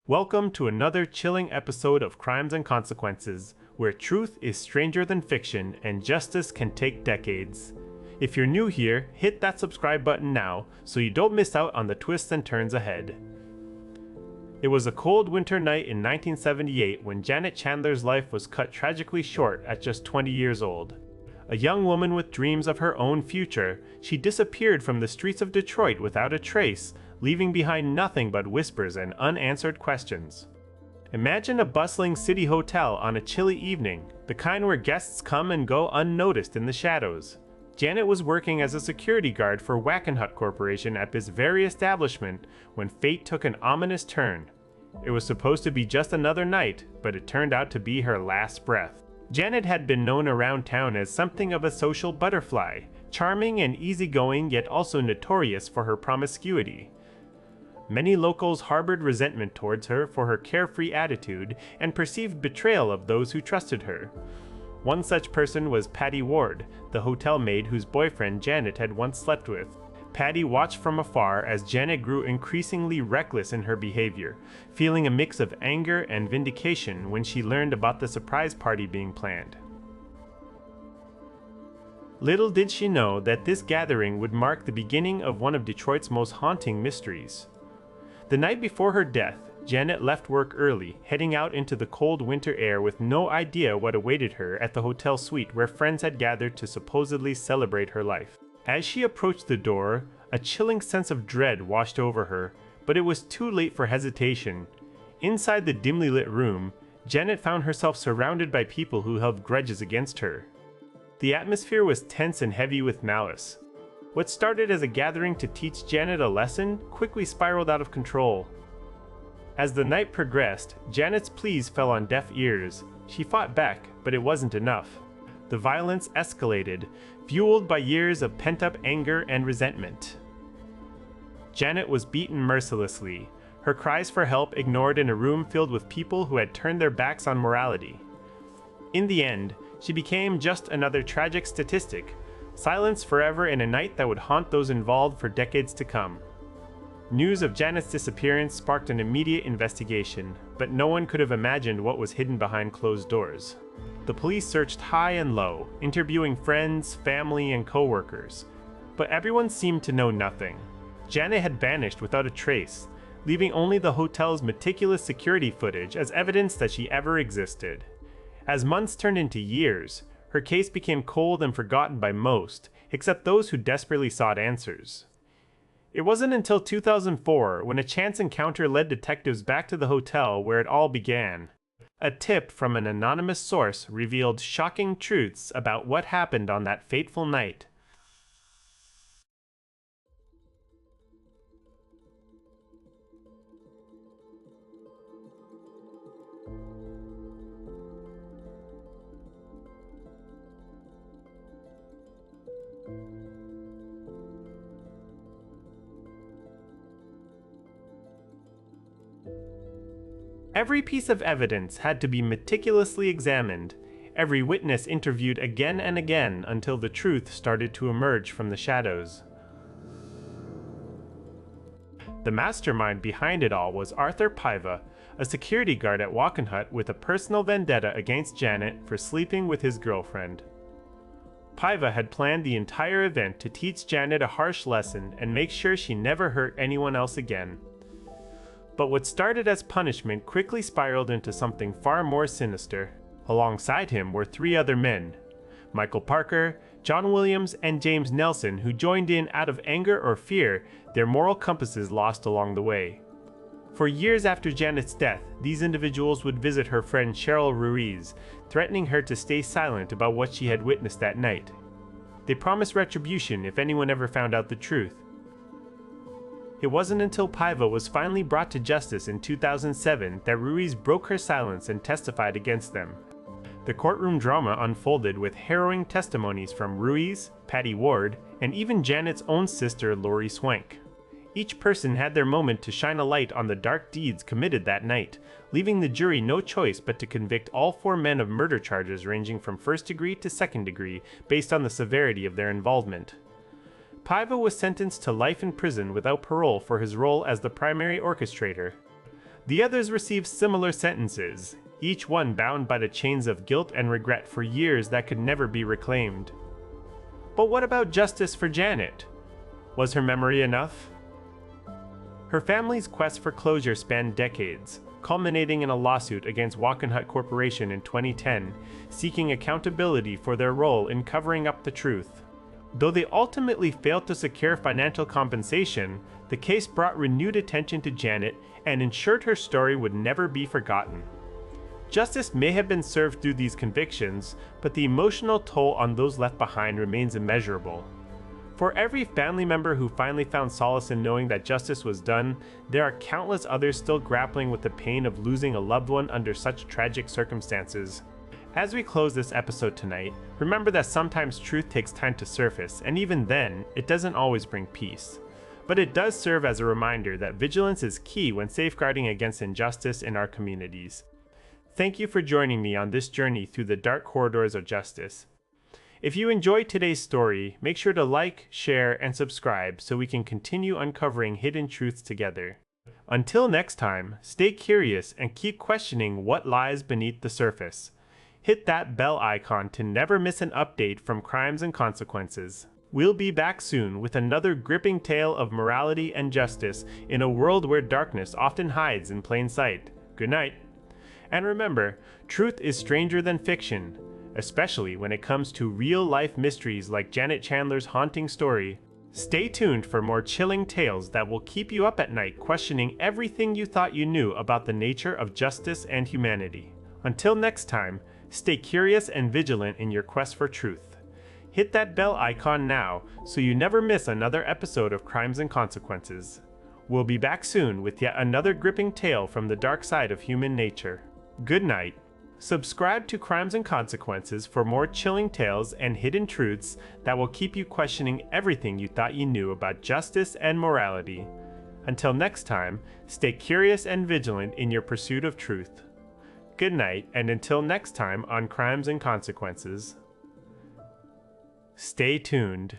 Welcome to another chilling episode of Crimes and Consequences, where truth is stranger than fiction and justice can take decades. If you're new here, hit that subscribe button now so you don't miss out on the twists and turns ahead. It was a cold winter night in 1978 when Janet Chandler's life was cut tragically short at just 20 years old. A young woman with dreams of her own future, she disappeared from the streets of Detroit without a trace, leaving behind nothing but whispers and unanswered questions. Imagine a bustling city hotel on a chilly evening, the kind where guests come and go unnoticed in the shadows. Janet was working as a security guard for Wackenhut Corporation at this very establishment when fate took an ominous turn. It was supposed to be just another night, but it turned out to be her last breath. Janet had been known around town as something of a social butterfly, charming and easygoing yet also notorious for her promiscuity. Many locals harbored resentment towards her for her carefree attitude and perceived betrayal of those who trusted her. One such person was Patty Ward, the hotel maid whose boyfriend Janet had once slept with. Patty watched from afar as Janet grew increasingly reckless in her behavior, feeling a mix of anger and vindication when she learned about the surprise party being planned. Little did she know that this gathering would mark the beginning of one of Detroit's most haunting mysteries. The night before her death, Janet left work early, heading out into the cold winter air with no idea what awaited her at the hotel suite where friends had gathered to supposedly celebrate her life. As she approached the door, a chilling sense of dread washed over her, but it was too late for hesitation. Inside the dimly lit room, Janet found herself surrounded by people who held grudges against her. The atmosphere was tense and heavy with malice. What started as a gathering to teach Janet a lesson quickly spiraled out of control. As the night progressed, Janet's pleas fell on deaf ears. She fought back, but it wasn't enough. The violence escalated, fueled by years of pent-up anger and resentment. Janet was beaten mercilessly, her cries for help ignored in a room filled with people who had turned their backs on morality. In the end, she became just another tragic statistic, silenced forever in a night that would haunt those involved for decades to come. News of Janet's disappearance sparked an immediate investigation, but no one could have imagined what was hidden behind closed doors. The police searched high and low, interviewing friends, family, and co-workers, but everyone seemed to know nothing. Janet had vanished without a trace, leaving only the hotel's meticulous security footage as evidence that she ever existed. As months turned into years, her case became cold and forgotten by most, except those who desperately sought answers. It wasn't until 2004 when a chance encounter led detectives back to the hotel where it all began. A tip from an anonymous source revealed shocking truths about what happened on that fateful night. Every piece of evidence had to be meticulously examined, every witness interviewed again and again until the truth started to emerge from the shadows. The mastermind behind it all was Arthur Paiva, a security guard at Wackenhut with a personal vendetta against Janet for sleeping with his girlfriend. Paiva had planned the entire event to teach Janet a harsh lesson and make sure she never hurt anyone else again. But what started as punishment quickly spiraled into something far more sinister. Alongside him were three other men, Michael Parker, John Williams, and James Nelson, who joined in out of anger or fear, their moral compasses lost along the way. For years after Janet's death, these individuals would visit her friend Cheryl Ruiz, threatening her to stay silent about what she had witnessed that night. They promised retribution if anyone ever found out the truth. It wasn't until Paiva was finally brought to justice in 2007 that Ruiz broke her silence and testified against them. The courtroom drama unfolded with harrowing testimonies from Ruiz, Patty Ward, and even Janet's own sister Lori Swank. Each person had their moment to shine a light on the dark deeds committed that night, leaving the jury no choice but to convict all four men of murder charges ranging from first degree to second degree based on the severity of their involvement. Paiva was sentenced to life in prison without parole for his role as the primary orchestrator. The others received similar sentences, each one bound by the chains of guilt and regret for years that could never be reclaimed. But what about justice for Janet? Was her memory enough? Her family's quest for closure spanned decades, culminating in a lawsuit against Walkenhut Corporation in 2010, seeking accountability for their role in covering up the truth. Though they ultimately failed to secure financial compensation, the case brought renewed attention to Janet and ensured her story would never be forgotten. Justice may have been served through these convictions, but the emotional toll on those left behind remains immeasurable. For every family member who finally found solace in knowing that justice was done, there are countless others still grappling with the pain of losing a loved one under such tragic circumstances. As we close this episode tonight, remember that sometimes truth takes time to surface, and even then, it doesn't always bring peace. But it does serve as a reminder that vigilance is key when safeguarding against injustice in our communities. Thank you for joining me on this journey through the dark corridors of justice. If you enjoyed today's story, make sure to like, share, and subscribe so we can continue uncovering hidden truths together. Until next time, stay curious and keep questioning what lies beneath the surface. Hit that bell icon to never miss an update from Crimes and Consequences. We'll be back soon with another gripping tale of morality and justice in a world where darkness often hides in plain sight. Good night. And remember, truth is stranger than fiction, especially when it comes to real-life mysteries like Janet Chandler's haunting story. Stay tuned for more chilling tales that will keep you up at night questioning everything you thought you knew about the nature of justice and humanity. Until next time, stay curious and vigilant in your quest for truth. Hit that bell icon now so you never miss another episode of Crimes and Consequences. We'll be back soon with yet another gripping tale from the dark side of human nature. Good night. Subscribe to Crimes and Consequences for more chilling tales and hidden truths that will keep you questioning everything you thought you knew about justice and morality. Until next time, stay curious and vigilant in your pursuit of truth. Good night, and until next time on Crimes and Consequences, stay tuned.